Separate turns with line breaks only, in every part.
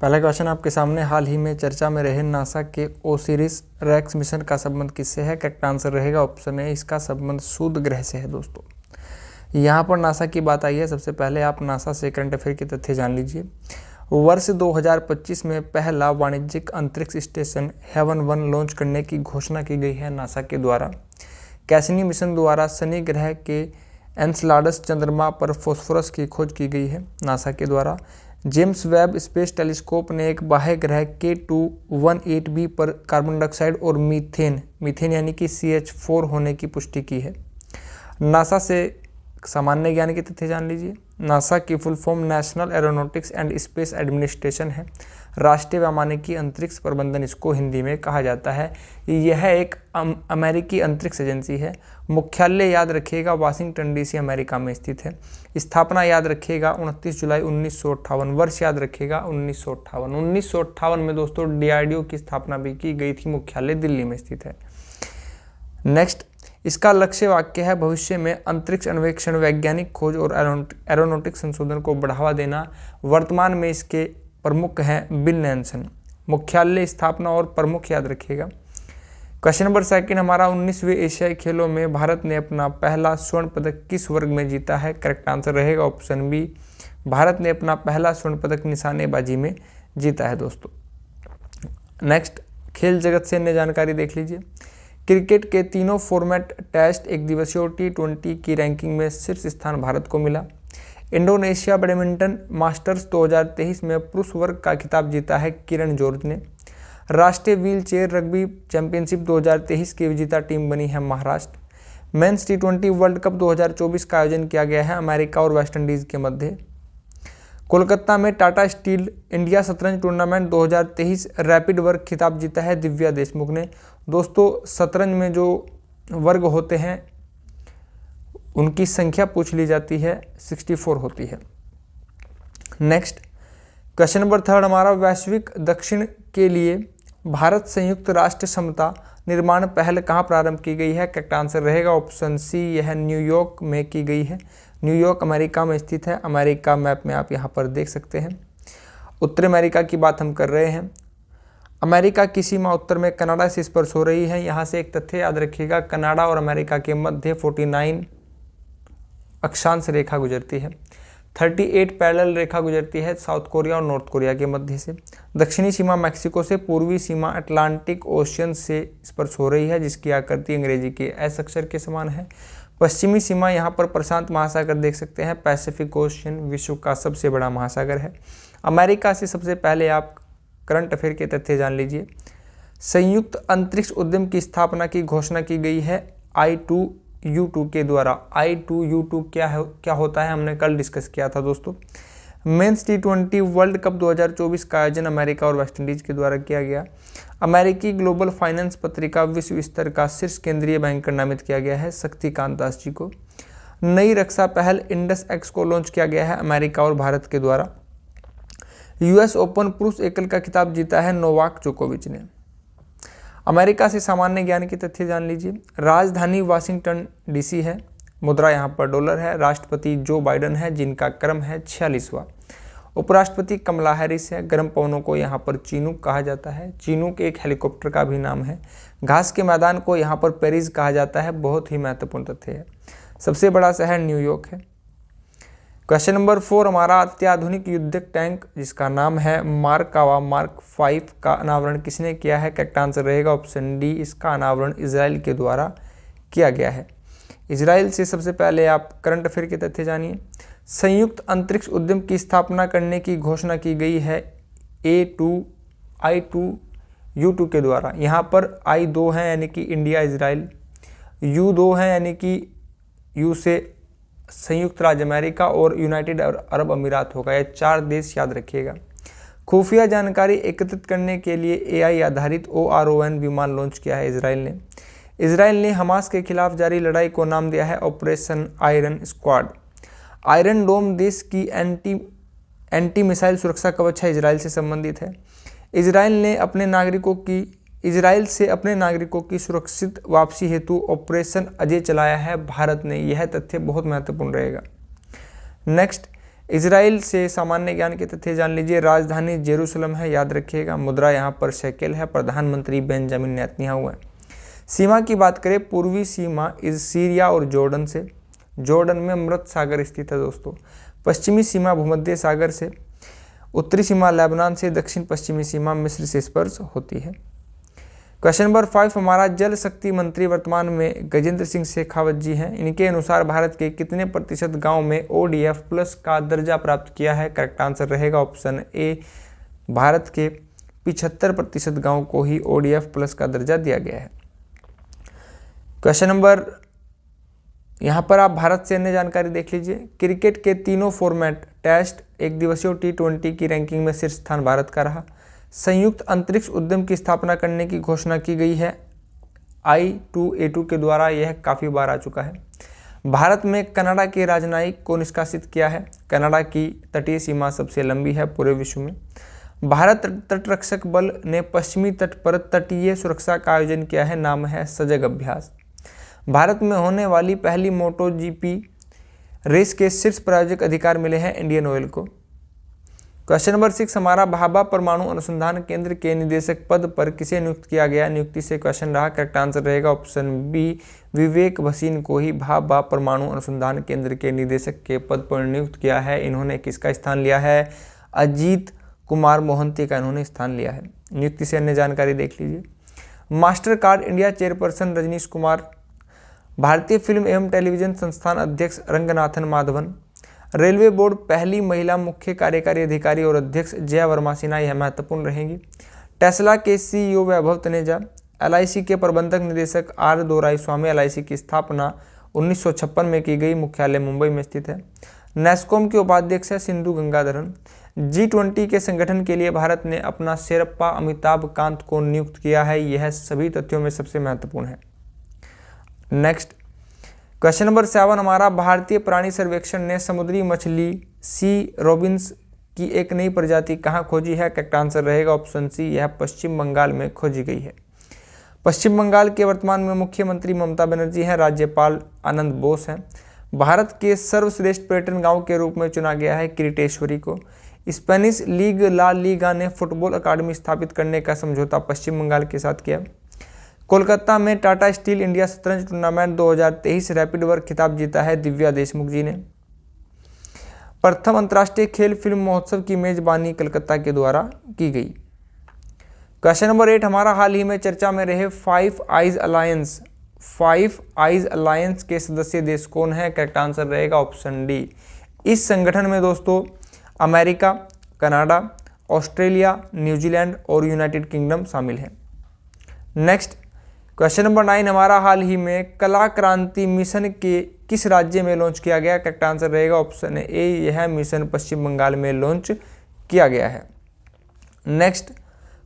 पहला क्वेश्चन आपके सामने, हाल ही में चर्चा में रहे नासा के ओसिरिस रेक्स मिशन का संबंध किससे है? करेक्ट आंसर रहेगा ऑप्शन ए, इसका संबंध सूर्य ग्रह से है। दोस्तों यहाँ पर नासा की बात आई है। सबसे पहले आप नासा से करंट अफेयर के तथ्य जान लीजिए। वर्ष 2025 में पहला वाणिज्यिक अंतरिक्ष स्टेशन हेवन 1 लॉन्च करने की घोषणा की गई है नासा के द्वारा। कैसिनी मिशन द्वारा शनि ग्रह के एन्सेलाडस चंद्रमा पर फॉस्फोरस की खोज की गई है नासा के द्वारा। जेम्स वेब स्पेस टेलीस्कोप ने एक बाह्य ग्रह K2-18b पर कार्बन डाइऑक्साइड और मीथेन यानी कि CH4 होने की पुष्टि की है। नासा से सामान्य ज्ञान के तथ्य जान लीजिए। नासा की full form national aeronautics and space administration है। राष्ट्रीय वैमानिकी अंतरिक्ष प्रबंधन इसको हिंदी में कहा जाता है। यह एक अमेरिकी अंतरिक्ष एजेंसी है। मुख्यालय याद रखिएगा वाशिंगटन DC अमेरिका में स्थित है। स्थापना याद रखिएगा 29 जुलाई 1958। वर्ष याद रखिएगा 1958 में दोस्तों DRDO की स्थापना भी की गई थी। मुख्यालय दिल्ली में स्थित है। नेक्स्ट, इसका लक्ष्य वाक्य है भविष्य में अंतरिक्ष अन्वेषण, वैज्ञानिक खोज और एरोनॉटिक्स संशोधन को बढ़ावा देना। वर्तमान में इसके प्रमुख हैं बिल नैल्सन। मुख्यालय, स्थापना और प्रमुख याद रखिएगा। क्वेश्चन नंबर 2 हमारा, 19वें एशियाई खेलों में भारत ने अपना पहला स्वर्ण पदक किस वर्ग में जीता है? करेक्ट आंसर रहेगा ऑप्शन बी, भारत ने अपना पहला स्वर्ण पदक निशानेबाजी में जीता है। दोस्तों नेक्स्ट, खेल जगत से अन्य जानकारी देख लीजिए। क्रिकेट के तीनों फॉर्मेट टेस्ट, एक दिवसीय और T20 की रैंकिंग में शीर्ष स्थान भारत को मिला। इंडोनेशिया बैडमिंटन मास्टर्स 2023 में पुरुष वर्ग का खिताब जीता है किरण जॉर्ज ने। राष्ट्रीय व्हील चेयर रग्बी चैंपियनशिप 2023 की विजेता टीम बनी है Maharashtra. Mains T20 world cup 2024 का आयोजन किया गया है अमेरिका और वेस्टइंडीज के मध्य। कोलकाता में टाटा स्टील इंडिया शतरंज टूर्नामेंट 2023 रैपिड वर्ग खिताब जीता है दिव्या देशमुख ने। दोस्तों शतरंज में जो वर्ग होते हैं उनकी संख्या पूछ ली जाती है, 64 होती है। नेक्स्ट, क्वेश्चन नंबर 3 हमारा, वैश्विक दक्षिण के लिए भारत संयुक्त राष्ट्र क्षमता निर्माण पहल कहाँ प्रारंभ की गई है? करेक्ट आंसर रहेगा ऑप्शन सी, यह न्यूयॉर्क में की गई है। न्यूयॉर्क अमेरिका में स्थित है। अमेरिका मैप में आप यहाँ पर देख सकते हैं। उत्तर अमेरिका की बात हम कर रहे हैं। अमेरिका की सीमा उत्तर में कनाडा से स्पर्श हो रही है। यहाँ से एक तथ्य याद रखिएगा, कनाडा और अमेरिका के मध्य 49 अक्षांश रेखा गुजरती है। 38 पैरेलल रेखा गुजरती है साउथ कोरिया और नॉर्थ कोरिया के मध्य से। दक्षिणी सीमा मैक्सिको से, पूर्वी सीमा अटलांटिक ओशियन से स्पर्श हो रही है जिसकी आकृति अंग्रेजी के एस अक्षर के समान है। पश्चिमी सीमा यहाँ पर प्रशांत महासागर देख सकते हैं। पैसिफिक ओशियन विश्व का सबसे बड़ा महासागर है। अमेरिका से सबसे पहले आप करंट अफेयर के तथ्य जान लीजिए। संयुक्त अंतरिक्ष उद्यम की स्थापना की घोषणा की गई है I2U2 के द्वारा। I2U2 क्या होता है, हमने कल डिस्कस किया था दोस्तों। मेंस T20 वर्ल्ड कप 2024 का आयोजन अमेरिका और वेस्टइंडीज के द्वारा किया गया। अमेरिकी ग्लोबल फाइनेंस पत्रिका विश्व स्तर का शीर्ष केंद्रीय बैंकर नामित किया गया है शक्तिकांत दास जी को। नई रक्षा पहल इंडस एक्स को लॉन्च किया गया है अमेरिका और भारत के द्वारा। US ओपन पुरुष एकल का खिताब जीता है नोवाक जोकोविच ने। अमेरिका से सामान्य ज्ञान के तथ्य जान लीजिए। राजधानी वाशिंगटन DC है। मुद्रा यहाँ पर डॉलर है। राष्ट्रपति जो बाइडन है जिनका क्रम है 46वां। उपराष्ट्रपति कमला हैरिस है। गर्म पवनों को यहाँ पर चीनूक कहा जाता है। चीनूक एक हेलीकॉप्टर का भी नाम है। घास के मैदान को यहाँ पर पेरिस कहा जाता है। बहुत ही महत्वपूर्ण तथ्य है। सबसे बड़ा शहर न्यूयॉर्क है। क्वेश्चन नंबर 4 हमारा, अत्याधुनिक युद्धक टैंक जिसका नाम है मार्कावा मार्क 5 का अनावरण किसने किया है? करेक्ट आंसर रहेगा ऑप्शन डी, इसका अनावरण इजराइल के द्वारा किया गया है। इजराइल से सबसे पहले आप करंट अफेयर के तथ्य जानिए। संयुक्त अंतरिक्ष उद्यम की स्थापना करने की घोषणा की गई है I2U2 के द्वारा। यहाँ पर I 2 है यानी कि इंडिया इजराइल, U 2 है यानी कि U से संयुक्त राज्य अमेरिका और यूनाइटेड अरब अमीरात होगा। ये 4 देश याद रखिएगा। खुफिया जानकारी एकत्रित करने के लिए AI आधारित ORON विमान लॉन्च किया है इजराइल ने हमास के खिलाफ जारी लड़ाई को नाम दिया है ऑपरेशन आयरन स्क्वाड। आयरन डोम देश की एंटी मिसाइल सुरक्षा कवच है, इजराइल से संबंधित है। इजराइल से अपने नागरिकों की सुरक्षित वापसी हेतु ऑपरेशन अजय चलाया है भारत ने। यह तथ्य बहुत महत्वपूर्ण रहेगा। नेक्स्ट, इजराइल से सामान्य ज्ञान के तथ्य जान लीजिए। राजधानी जेरूसलम है, याद रखिएगा। मुद्रा यहाँ पर शेकेल है। प्रधानमंत्री बेंजामिन नेतन्याहू है। सीमा की बात करें, पूर्वी सीमा इस सीरिया और जॉर्डन से, जॉर्डन में मृत सागर स्थित है दोस्तों। पश्चिमी सीमा भूमध्य सागर से, उत्तरी सीमा लेबनान से, दक्षिण पश्चिमी सीमा मिस्र से स्पर्श होती है। क्वेश्चन नंबर 5 हमारा, जल शक्ति मंत्री वर्तमान में गजेंद्र सिंह शेखावत जी हैं। इनके अनुसार भारत के कितने प्रतिशत गांव में ODF प्लस का दर्जा प्राप्त किया है? करेक्ट आंसर रहेगा ऑप्शन ए, भारत के 75% गांव को ही ODF प्लस का दर्जा दिया गया है। क्वेश्चन नंबर, यहाँ पर आप भारत से अन्य जानकारी देख लीजिए। क्रिकेट के तीनों फॉर्मेट टेस्ट, एक दिवसीय T20 की रैंकिंग में शीर्ष स्थान भारत का रहा। संयुक्त अंतरिक्ष उद्यम की स्थापना करने की घोषणा की गई है I2A2 के द्वारा, यह काफ़ी बार आ चुका है। भारत में कनाडा के राजनयिक को निष्कासित किया है। कनाडा की तटीय सीमा सबसे लंबी है पूरे विश्व में। भारत तटरक्षक बल ने पश्चिमी तट पर तटीय सुरक्षा का आयोजन किया है, नाम है सजग अभ्यास। भारत में होने वाली पहली MotoGP रेस के शीर्ष प्रायोजक अधिकार मिले हैं इंडियन ऑयल को। क्वेश्चन नंबर 6 हमारा, भाभा परमाणु अनुसंधान केंद्र के निदेशक पद पर किसे नियुक्त किया गया? नियुक्ति से क्वेश्चन रहा, करेक्ट आंसर रहेगा ऑप्शन बी, विवेक भसीन को ही भाभा परमाणु अनुसंधान केंद्र के निदेशक के पद पर नियुक्त किया है। इन्होंने किसका स्थान लिया है? अजीत कुमार मोहंती का इन्होंने स्थान लिया है। नियुक्ति से अन्य जानकारी देख लीजिए। Master card India chairperson Rajnish Kumar, भारतीय फिल्म एवं टेलीविजन संस्थान अध्यक्ष रंगनाथन माधवन, रेलवे बोर्ड पहली महिला मुख्य कार्यकारी अधिकारी और अध्यक्ष जया वर्मा सिन्हा, यह महत्वपूर्ण रहेंगी। टेस्ला के CEO वैभव तनेजा, LIC के प्रबंधक निदेशक R दोराईस्वामी, LIC की स्थापना 1956 में की गई, मुख्यालय मुंबई में स्थित है। नेस्कॉम के उपाध्यक्ष है सिंधु गंगाधरन। G20 के संगठन के लिए भारत ने अपना शेरप्पा अमिताभ कांत को नियुक्त किया है, यह सभी तथ्यों में सबसे महत्वपूर्ण है। नेक्स्ट क्वेश्चन नंबर 7 हमारा, भारतीय प्राणी सर्वेक्षण ने समुद्री मछली सी रोबिन्स की एक नई प्रजाति कहाँ खोजी है? करेक्ट आंसर रहेगा ऑप्शन सी, यह पश्चिम बंगाल में खोजी गई है। पश्चिम बंगाल के वर्तमान में मुख्यमंत्री ममता बनर्जी हैं, राज्यपाल आनंद बोस हैं। भारत के सर्वश्रेष्ठ पर्यटन गांव के रूप में चुना गया है किरीटेश्वरी को। स्पेनिश लीग ला लीगा ने फुटबॉल अकादमी स्थापित करने का समझौता पश्चिम बंगाल के साथ किया। कोलकाता में टाटा स्टील इंडिया शतरंज टूर्नामेंट 2023 रैपिड वर्क खिताब जीता है दिव्या देशमुख जी ने। प्रथम अंतर्राष्ट्रीय खेल फिल्म महोत्सव की मेजबानी कलकत्ता के द्वारा की गई। क्वेश्चन नंबर 8 हमारा, हाल ही में चर्चा में रहे फाइव आइज अलायंस के सदस्य देश कौन है? करेक्ट आंसर रहेगा ऑप्शन डी। इस संगठन में दोस्तों अमेरिका, कनाडा, ऑस्ट्रेलिया, न्यूजीलैंड और यूनाइटेड किंगडम शामिल है। नेक्स्ट क्वेश्चन नंबर 9 हमारा, हाल ही में कला क्रांति मिशन के किस राज्य में लॉन्च किया गया? करेक्ट आंसर रहेगा ऑप्शन ए, यह मिशन पश्चिम बंगाल में लॉन्च किया गया है। नेक्स्ट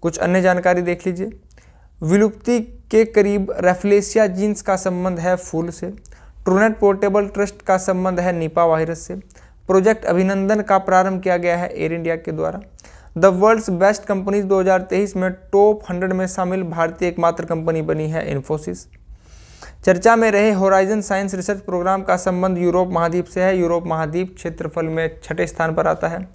कुछ अन्य जानकारी देख लीजिए। विलुप्ति के करीब रेफ्लेशिया जीन्स का संबंध है फूल से। ट्रूनेट पोर्टेबल ट्रस्ट का संबंध है निपा वायरस से। प्रोजेक्ट अभिनंदन का प्रारंभ किया गया है एयर इंडिया के द्वारा। द वर्ल्ड्स बेस्ट कंपनीज 2023 में टॉप 100 में शामिल भारतीय एकमात्र कंपनी बनी है इन्फोसिस। चर्चा में रहे होराइजन साइंस रिसर्च प्रोग्राम का संबंध यूरोप महाद्वीप से है। यूरोप महाद्वीप क्षेत्रफल में 6ठे स्थान पर आता है।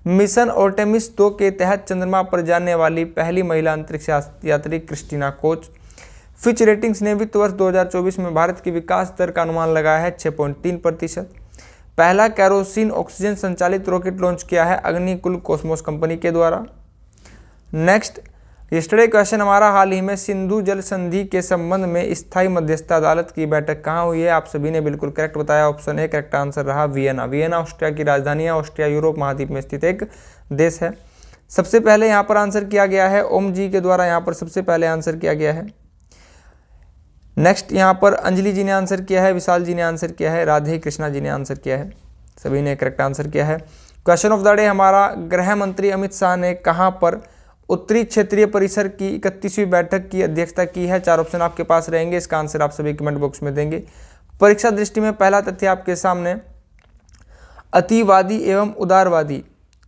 मिशन आर्टेमिस 2 के तहत चंद्रमा पर जाने वाली पहली महिला अंतरिक्ष यात्री क्रिस्टीना कोच। फिच रेटिंग्स ने वित्त वर्ष 2024 में भारत की विकास दर का अनुमान लगाया है 6.3%। पहला कैरोसिन ऑक्सीजन संचालित रॉकेट लॉन्च किया है अग्निकुल कॉस्मोस कंपनी के द्वारा। नेक्स्ट यस्टरडे क्वेश्चन हमारा, हाल ही में सिंधु जल संधि के संबंध में स्थायी मध्यस्थता अदालत की बैठक कहाँ हुई है? आप सभी ने बिल्कुल करेक्ट बताया, ऑप्शन ए करेक्ट आंसर रहा वियना। वियना ऑस्ट्रिया की राजधानी है। ऑस्ट्रिया यूरोप महाद्वीप में स्थित एक देश है। सबसे पहले यहाँ पर आंसर किया गया है ओम जी के द्वारा, यहाँ पर सबसे पहले आंसर किया गया है। नेक्स्ट यहाँ पर अंजलि जी ने आंसर किया है, विशाल जी ने आंसर किया है, राधे कृष्णा जी ने आंसर किया है, सभी ने करेक्ट आंसर किया है। क्वेश्चन ऑफ द डे हमारा, गृह मंत्री अमित शाह ने कहाँ पर उत्तरी क्षेत्रीय परिषद की 31वीं बैठक की अध्यक्षता की है? 4 ऑप्शन आपके पास रहेंगे, इसका आंसर आप सभी कमेंट बॉक्स में देंगे। परीक्षा दृष्टि में पहला तथ्य आपके सामने, अतिवादी एवं उदारवादी,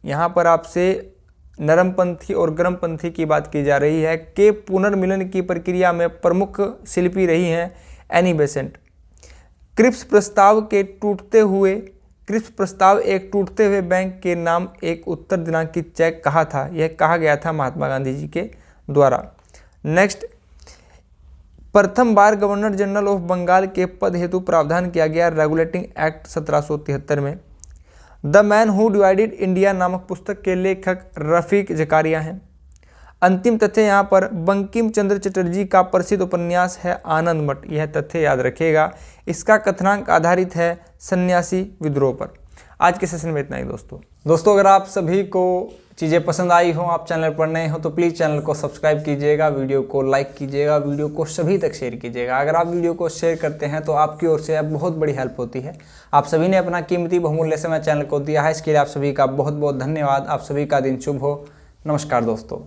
यहाँ पर आपसे नरमपंथी और गर्मपंथी की बात की जा रही है, के पुनर्मिलन की प्रक्रिया में प्रमुख शिल्पी रही हैं एनी बेसेंट। क्रिप्स प्रस्ताव के टूटते हुए क्रिप्स प्रस्ताव एक टूटते हुए बैंक के नाम एक उत्तर दिनांकित चेक कहा था? यह कहा गया था महात्मा गांधी जी के द्वारा। नेक्स्ट, प्रथम बार गवर्नर जनरल ऑफ बंगाल के पद हेतु प्रावधान किया गया रेगुलेटिंग एक्ट 1773 में। The man who divided India नामक पुस्तक के लेखक रफीक जकारिया हैं। अंतिम तथ्य यहाँ पर बंकिम चंद्र चटर्जी का प्रसिद्ध उपन्यास है आनंद मठ, यह तथ्य याद रखिएगा। इसका कथनांक आधारित है सन्यासी विद्रोह पर। आज के सेशन में इतना ही दोस्तों अगर आप सभी को चीज़ें पसंद आई हो, आप चैनल पर नए हो तो प्लीज़ चैनल को सब्सक्राइब कीजिएगा, वीडियो को लाइक कीजिएगा, वीडियो को सभी तक शेयर कीजिएगा। अगर आप वीडियो को शेयर करते हैं तो आपकी ओर से बहुत बड़ी हेल्प होती है। आप सभी ने अपना कीमती बहुमूल्य समय चैनल को दिया है, इसके लिए आप सभी का बहुत बहुत धन्यवाद। आप सभी का दिन शुभ हो। नमस्कार दोस्तों।